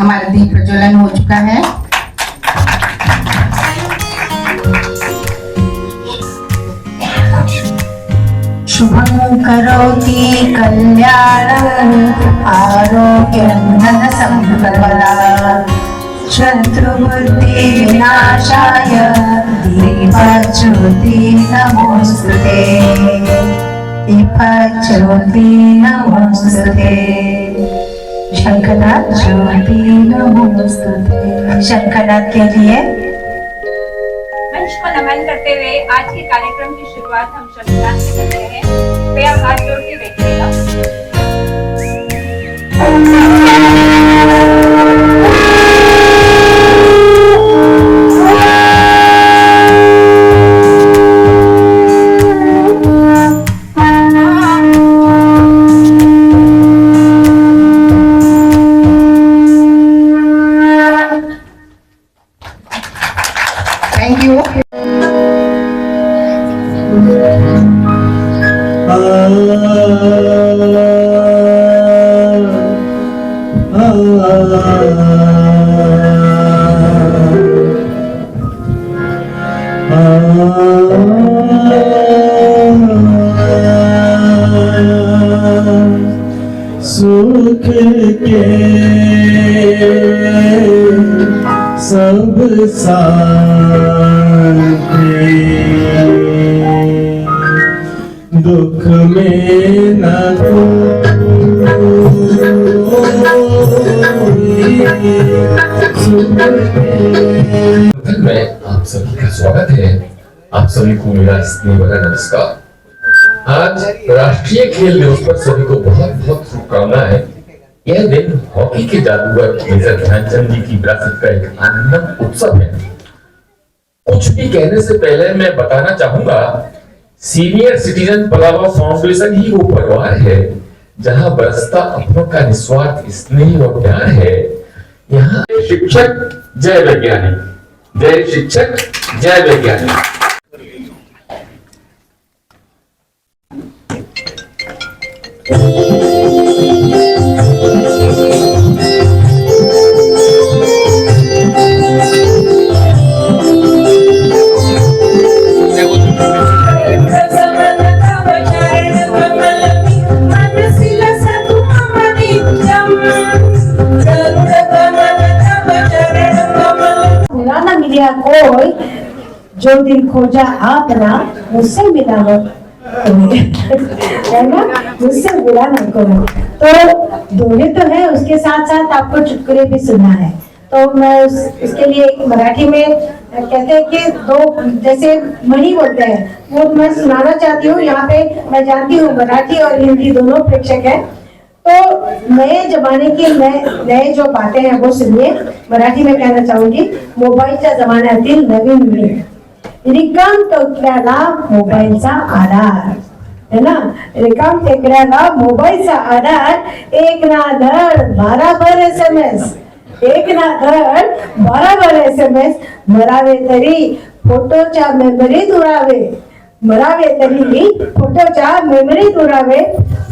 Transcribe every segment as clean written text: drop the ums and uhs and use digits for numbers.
हमारा दीप प्रज्वलन हो चुका है। शुभं करोति कल्याणं आरोग्यं धनसम्पदां शत्रुबुद्धि विनाशाय दीपज्योति नमोस्तुते। दीपज्योति नमोस्तुते। शंखनाद ज्योति नमोस्तुते। शंखनाद के लिए मंच को नमन करते हुए आज के कार्यक्रम की शुरुआत हम शंखनाद से करते हैं। कृपया हाथ जोड़ के बैठिएगा। Thank you. सुख के सब साथी दुख में न में आप सभी का स्वागत है। आप सभी को मेरा स्नेह भरा नमस्कार। आज राष्ट्रीय खेल दिवस पर सभी को बहुत बहुत शुभकामनाएं। यह दिन हॉकी के जादूगर मेजर ध्यानचंद जी की विरासत का एक आनंद उत्सव है। कुछ भी कहने से पहले मैं बताना चाहूंगा, सीनियर सिटीजन पलावा फाउंडेशन ही वो परिवार है जहां बरसता अपनों का निस्वार्थ स्नेह और प्यार है। यहाँ शिक्षक जय वैज्ञानिक, जय शिक्षक जय वैज्ञानिक। कोई जो दिल खोजा आपना मुझसे मिला हो है ना, मुझसे मिला ना कोई। तो दोहे तो है, उसके साथ साथ आपको चुटकुले भी सुना है। तो मैं इसके लिए मराठी में कहते हैं कि दो जैसे मणि बोलते हैं, वो मैं सुनाना चाहती हूँ। यहाँ पे मैं जानती हूँ मराठी और हिंदी दोनों प्रेक्षक हैं, तो नए जमाने की नए जो बातें हैं वो सुनिए। मराठी में कहना चाहूंगी, मोबाईलच्या जमान्यातील नवीन पिढी, रिकाम टेकड्याला मोबाईलचा आधार है ना, रिकाम टेकड्याला मोबाईलचा आधार, एक ना धड 12 SMS, एक ना धड 12 SMS, मरावे तरी फोटोच्या मेमरीत उरावे, मरावे तरी फोटोच्या मेमरीत उरावे,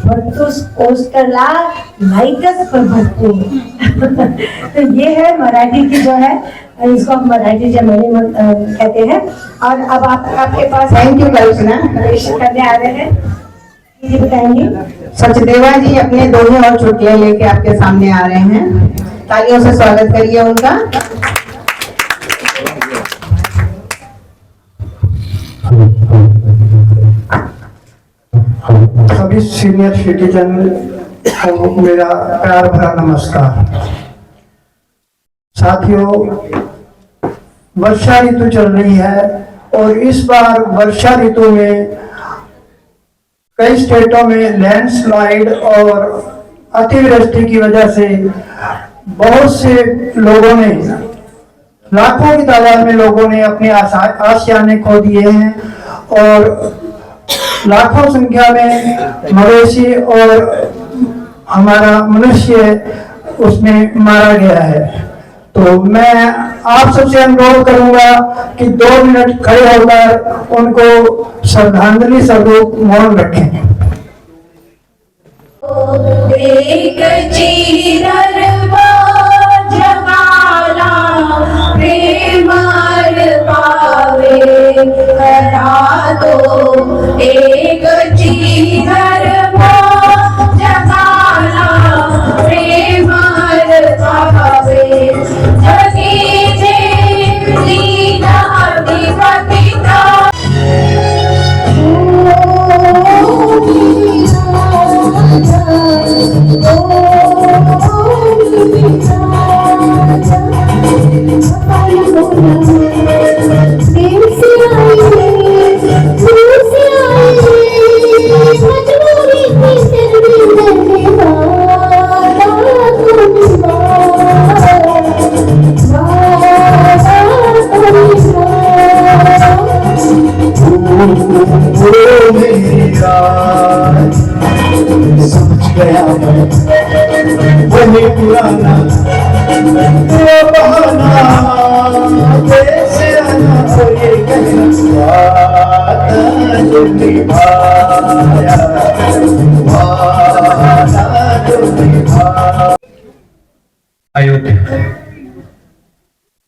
भरतूस पोस्टरला लाइकच पर भरपूर। तो ये है मराठी की जो है, इसको हम मराठी जर्मनी कहते हैं। और अब आपके पास थैंक यू कल्पना प्रवेश करने आ रहे हैं, ये बताएंगे। सचदेवा जी अपने दोहे और चुटकुले लेके आपके सामने आ रहे हैं। तालियों से स्वागत करिए उनका। सभी सीनियर सिटीजन को मेरा प्यार भरा नमस्कार। साथियों, वर्षा ऋतु चल रही है और इस बार वर्षा ऋतु में कई स्टेटों में लैंडस्लाइड और अतिवृष्टि की वजह से बहुत से लोगों ने, लाखों की तादाद में लोगों ने अपने आशियाने खो दिए हैं और लाखों संख्या में मवेशी और हमारा मनुष्य उसमें मारा गया है। तो मैं आप सबसे अनुरोध करूंगा कि 2 मिनट खड़े होकर उनको श्रद्धांजलि स्वरूप मौन रखें। एक चीरर बाजा जगाला प्रेम पावे करा तो एक जी धर्म जगाला प्रेम पावे जगी जे लीला अधिपतिता समझ गया मैं वही पुराना वो बहाना कैसे आना तो ये कहना वादा जो निभाया वादा जो निभाया। अयोध्या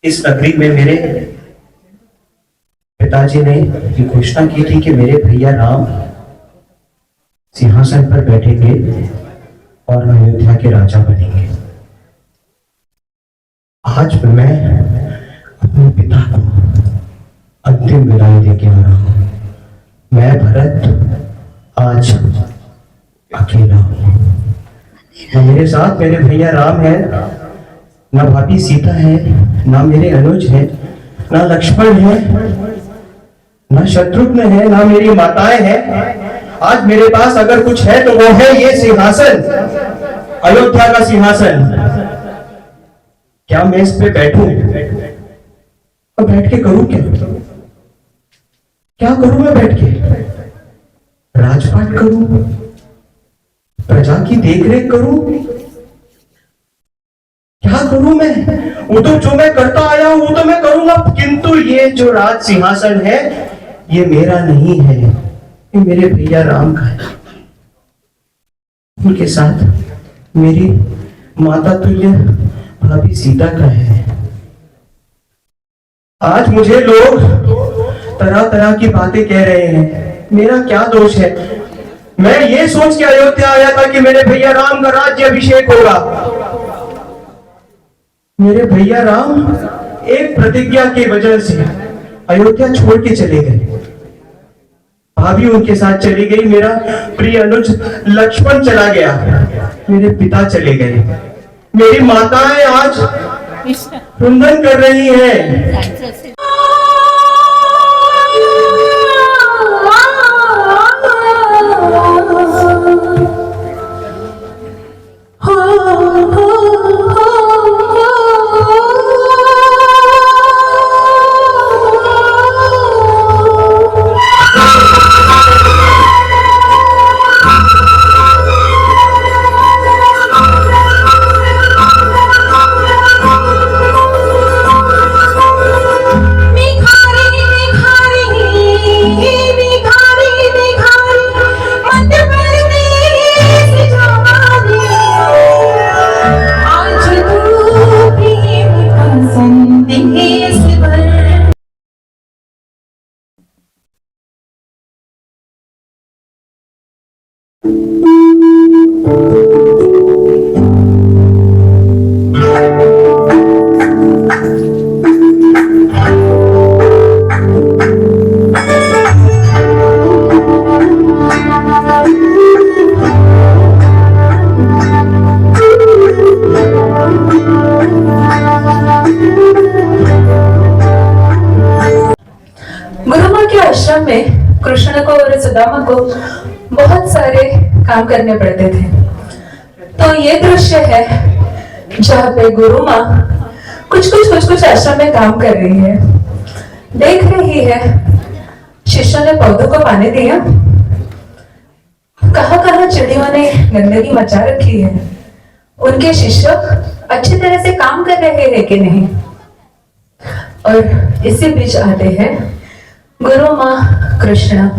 इस नगरी में मेरे पिताजी ने ये घोषणा की थी कि मेरे भैया राम सिंहासन पर बैठेंगे और अयोध्या के राजा बनेंगे। आज मैं अपने पिता को अंतिम विदाई देके आ रहा हूं। मैं भरत आज अकेला हूं। न मेरे साथ मेरे भैया राम है, न भाभी सीता है, न मेरे अनुज है, न लक्ष्मण है, न शत्रुघ्न है, न मेरी माताएं हैं। आज मेरे पास अगर कुछ है तो वो है ये सिंहासन, अयोध्या का सिंहासन। क्या मैं इस पे बैठूं और बैठ के करूं क्या? क्या करूं मैं बैठ के? राजपाट करूं, प्रजा की देखरेख करूं, क्या करूं मैं? वो तो जो मैं करता आया हूं वो तो मैं करूंगा, किंतु ये जो राज सिंहासन है ये मेरा नहीं है, ये मेरे भैया राम का है। उनके साथ मेरी माता तुल्य भाभी सीता का है। आज मुझे लोग तरह तरह की बातें कह रहे हैं, मेरा क्या दोष है? मैं ये सोच के अयोध्या आया था कि मेरे भैया राम का राज्य अभिषेक होगा। मेरे भैया राम एक प्रतिज्ञा की वजह से अयोध्या छोड़ के चले गए, भाभी उनके साथ चली गई, मेरा प्रिय अनुज लक्ष्मण चला गया, मेरे पिता चले गए, मेरी माताएं आज रुंधन कर रही हैं। आश्रम में कृष्ण को और सुदामा को बहुत सारे काम करने पड़ते थे। तो ये दृश्य है जहाँ पे गुरु माँ कुछ आश्रम में काम कर रही है, देख रही है शिष्यों ने पौधों को पानी दिया, कहाँ चिड़ियों ने गंदगी मचा रखी है, उनके शिष्य अच्छी तरह से काम कर रहे हैं कि नहीं। और इसी बीच आते हैं गुरु माँ कृष्ण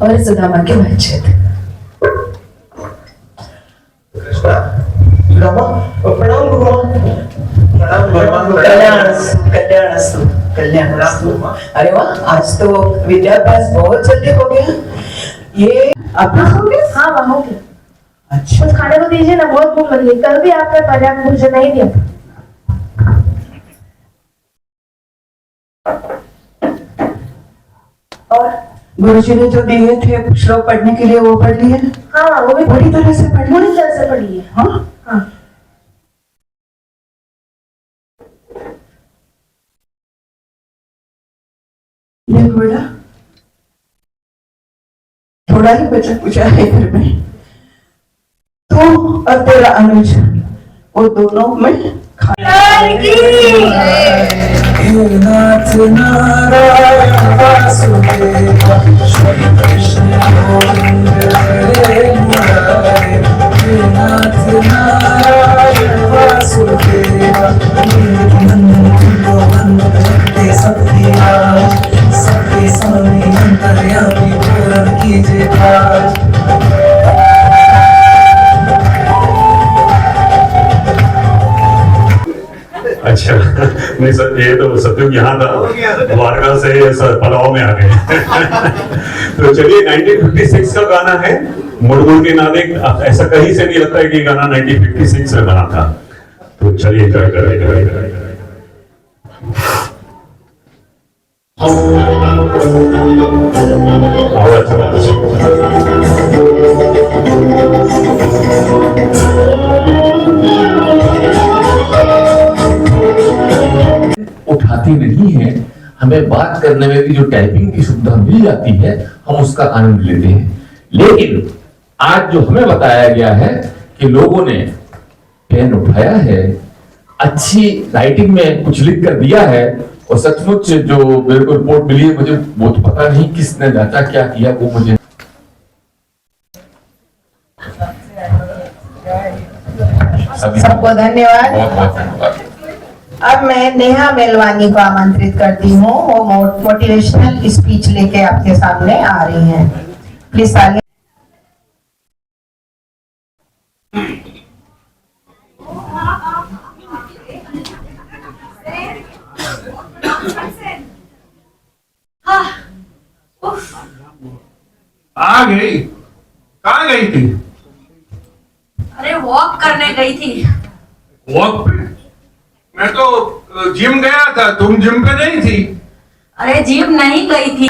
और सुदामा के बातचीत। कृष्णा, सुदामा, प्रणाम गुरु माँ। प्रणाम कल्याणस्तु कल्याणस्तु। अरे वाह, आज तो विद्याभ्यास बहुत जल्दी हो गया। ये अपना हो गया? हाँ वहाँ हो गया। अच्छा, कुछ खाने को दीजिए ना, बहुत भूख लगी है। कल भी आपने पर्याप्त भोजन नहीं दिया। और गुरुजी ने जो दिए थे श्लोक पढ़ने के लिए वो पढ़ लिए? हाँ वो भी पूरी तरह से पढ़ पूरी तरह से पढ़ी है। हाँ हाँ ये थोड़ा थोड़ा ही बचा पूछा है घर में। तू और तेरा अनुज वो दोनों में नाथ नारायण वासुदेव श्री कृष्ण गोविंद हरे मुरारे। नाथ नारायण वासुदेव नंदन सबके आज सबके स्वामी अंतर्यामी पूर्ण कीजिए आज। अच्छा नहीं सर, ये तो सत्युग यहाँ था, द्वारका से सर पलाव में आ गए। तो चलिए 1956 का गाना है, मुड़गुड़ के नादे। ऐसा कहीं से नहीं लगता है कि ये गाना 1956 में बना था। तो चलिए एंजॉय करें। उठाती नहीं है, हमें बात करने में भी जो टाइपिंग की सुविधा मिल जाती है हम उसका आनंद लेते हैं। लेकिन आज जो हमें बताया गया है कि लोगों ने पेन उठाया है, अच्छी राइटिंग में कुछ लिख कर दिया है, और सचमुच जो मेरे को रिपोर्ट मिली है, मुझे वो तो पता नहीं किसने जांचा क्या किया, वो मुझे सबको धन्यवाद। बहुत बहुत धन्यवाद। अब मैं नेहा मेलवानी को आमंत्रित करती हूँ, वो मोटिवेशनल स्पीच लेके आपके सामने आ रही हैं। प्लीज आगे। आ गई? कहाँ गई थी? अरे वॉक करने गई थी। वॉक पे? मैं तो जिम गया था, तुम जिम पे नहीं थी? अरे जिम नहीं गई थी।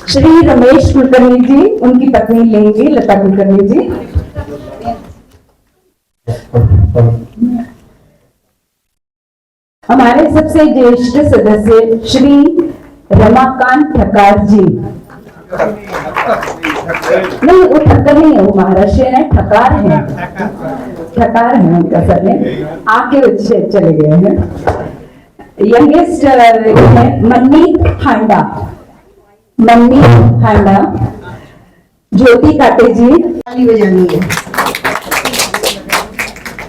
श्री रमेश कुलकर्णी जी, उनकी पत्नी लेंगी लता कुलकर्णी जी। हमारे सबसे ज्येष्ठ सदस्य श्री रमाकांत ठक्कर जी। नहीं वो ठक्कर नहीं है, वो महाराष्ट्र है, ठक्कर है, ठक्कर है उनका सरनेम। आके बच्चे चले गए हैं। यंगेस्ट है मनमीत हांडा, मनमीत हांडा। ज्योति काटे जी। ताली बजानी है,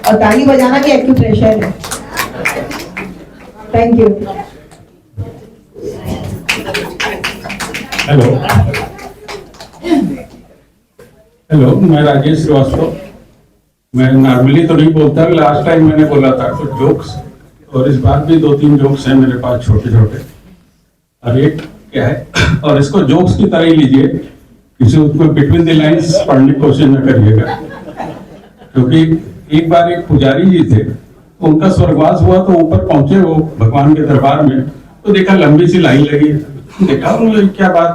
और ताली बजाना भी एक्यूप्रेशर है। Thank you. हेलो हेलो, मैं राजेश श्रीवास्तव। मैं नॉर्मली तो नहीं बोलता, लास्ट टाइम मैंने बोला था कुछ जोक्स, और इस बार भी 2-3 जोक्स हैं मेरे पास छोटे छोटे। और एक क्या है, और इसको जोक्स की तरह ही लीजिए, किसी उसमें बिटवीन द लाइंस पढ़ने की कोशिश न करिएगा। क्योंकि एक बार एक पुजारी जी थे, उनका स्वर्गवास हुआ तो ऊपर पहुंचे वो भगवान के दरबार में, तो देखा लंबी सी लाइन लगी। देखा उन्होंने क्या बात,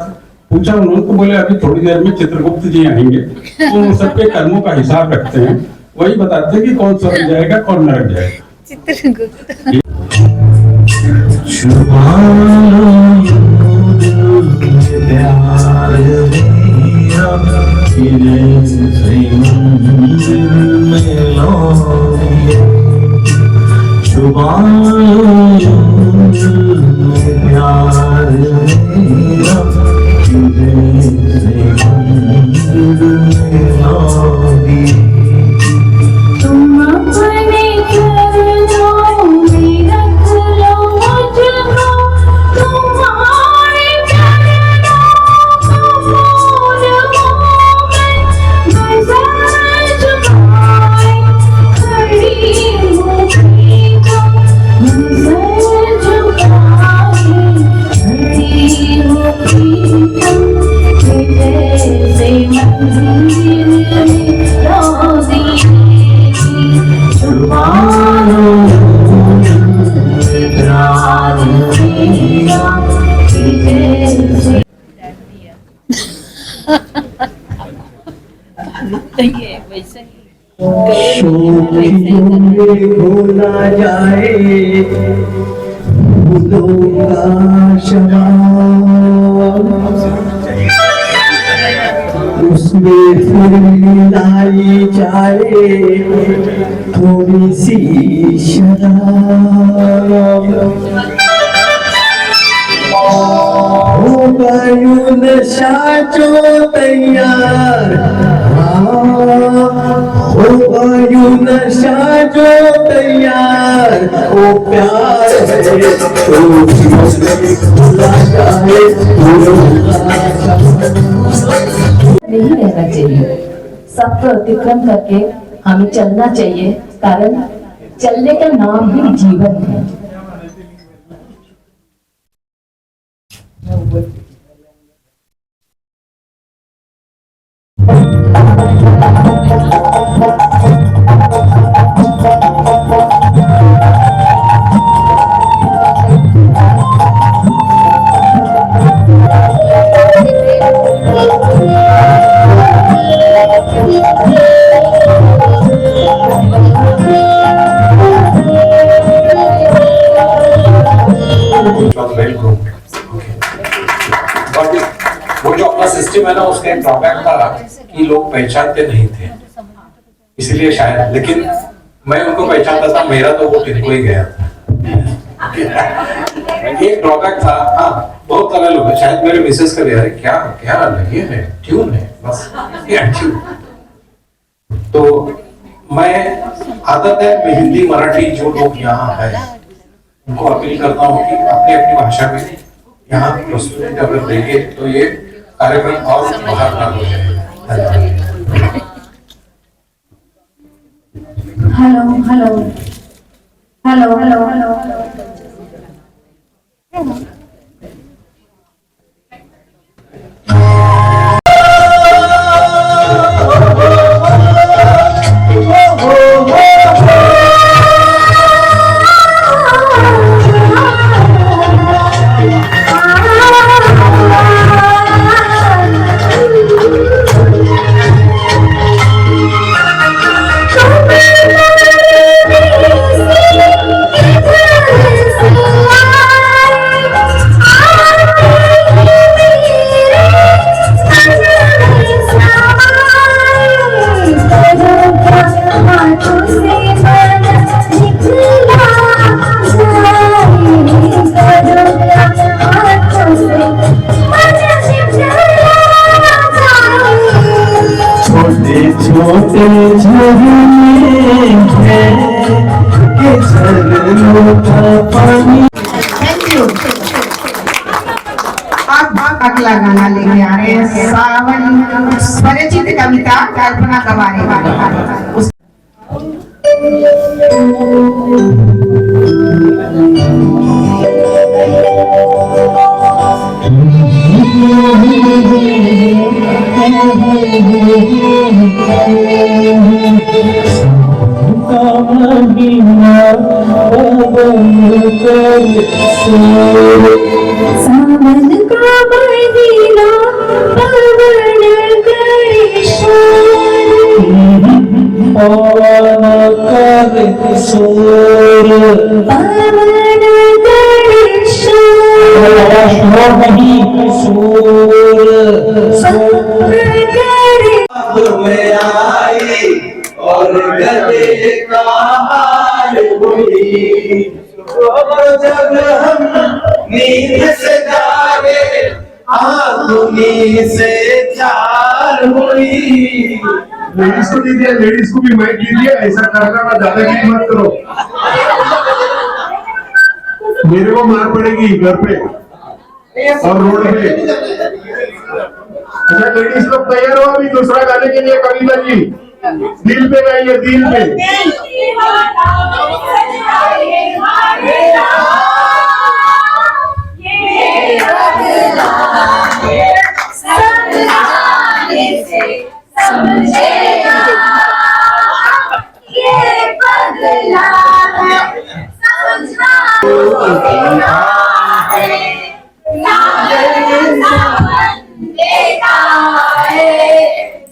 पूछा उन्होंने, तो बोले अभी थोड़ी देर में चित्रगुप्त जी आएंगे, तो उन सबके कर्मों का हिसाब रखते हैं, वही बताते हैं कि कौन स्वर्ग जाएगा कौन नरक जाएगा। तुम अपने चरणों में रख लो मुझको, तुम्हारे चरणों को फूल हूँ मैं सर झुकाए खड़ी हूँ प्रीतम, मैं सर झुकाए खड़ी हूँ प्रीतम, जैसे मंदिर में रोज़ी छुपालो राज मेरा जैसे भूला जाए फूलों का शराब, उसमें फिर मिलाई जाए थोड़ी सी शराब, होगा यूं नशा जो तैयार, होगा यूं नशा जो तैयार, ओ प्यार है तो भूला जाए नहीं रहना चाहिए, सबको अतिक्रम करके हमें चलना चाहिए, कारण चलने का नाम ही जीवन है। वो जो अपना सिस्टम है ना, उसका एक ड्रॉबैक था कि लोग पहचानते नहीं थे, इसलिए शायद, लेकिन मैं उनको पहचानता था, मेरा तो वो तिनको ही गया था। एक ड्रॉबैक था, हाँ बहुत सारे लोग, शायद मेरे मिसेस का यार क्या क्या ये है, ट्यून है बस, ये ट्यून। तो मैं आदत है, मैं हिंदी मराठी जो लोग यहाँ है उनको अपील करता हूँ कि अपनी अपनी भाषा में यहाँ प्रस्तुति अगर देंगे तो ये कार्यक्रम और बहारदार हो जाएगा। Hello hello hello hello hello छोटे झरने के झरनों का पानी। Thank you. अब अगला गाना लेके आ रहे हैं, सावन स्वरचित कविता कल्पना गवारे वाली। सावन का महीना पवन करे शोर, पवन करे शोर, पवन करे शोर, शोर नहीं शोर, शोर करे में आई और गले का हार हुई, और जब हम नींद से जागे आंखों से चार हुई। लेडीज को दीजिए, लेडीज को भी माइक दीजिए, ऐसा करना ना, ज्यादा गीत मत करो, मेरे को मार पड़ेगी घर पे और रोड पे। अच्छा लेडीज लोग तैयार हो अभी दूसरा गाने के लिए? कविता जी दिल पे गाइए, दिल पे।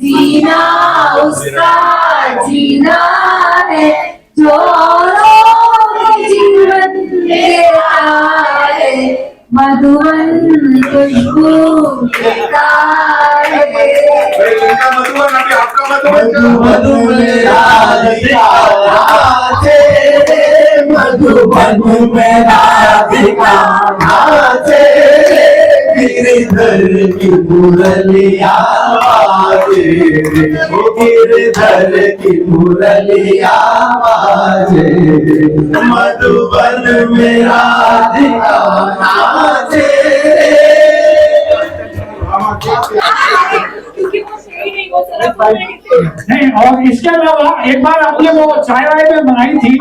जीना उसका जीना है, जो जीवन देता है, मधुबन खुशबू देता है। मधुबन अभी आपका मधुबन मधुबन में राधिका नाचे, गिरधर की मुरलिया बाजे, गिरधर की मुरलिया बाजे, मधुबन में राधिका नाचे। नहीं, और इसके अलावा एक बार आपने वो चाय वाय में बनाई थी,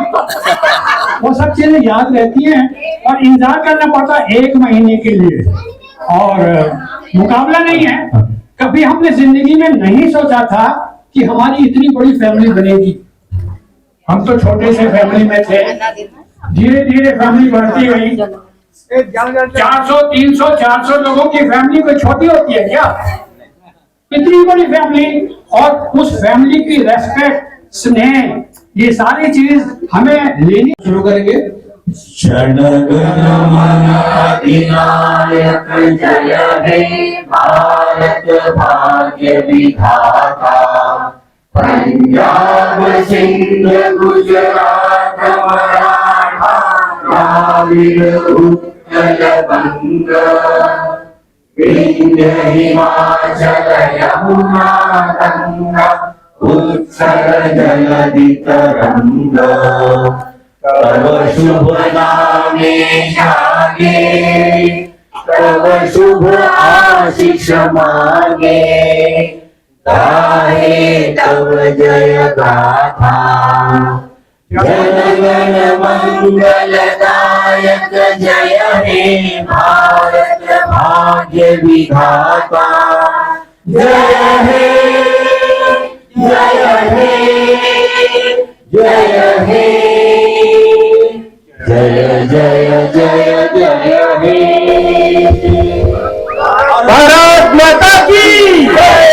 वो सब चीजें याद रहती हैं और इंतजार करना पड़ता है 1 महीने के लिए, और मुकाबला नहीं है। कभी हमने जिंदगी में नहीं सोचा था कि हमारी इतनी बड़ी फैमिली बनेगी। हम तो छोटे से फैमिली में थे, धीरे धीरे फैमिली बढ़ती गई। 400, 300, 400 लोगों की फैमिली कोई छोटी होती है क्या? इतनी बड़ी फैमिली, और उस फैमिली की रेस्पेक्ट, स्नेह, ये सारी चीज हमें लेनी। शुरू करेंगे। क्षण गण अधिनायक जय हे भारत भाग्य विधाता, पंजाब सिंध गुजरात मराठा द्राविड़ उत्कल बंग, विंध्य हिमाचल यमुना गंगा उत्सव जलधि तरंग, तव शुभ नामे जागे, तव शुभ आशीष मांगे, गाहे तव जय गाथा। जन गण मंगलदायक जय हे भारत भाग्य विधाता, जय हे जय हे जय हे, जय जय जय जय हे। भारत माता की जय।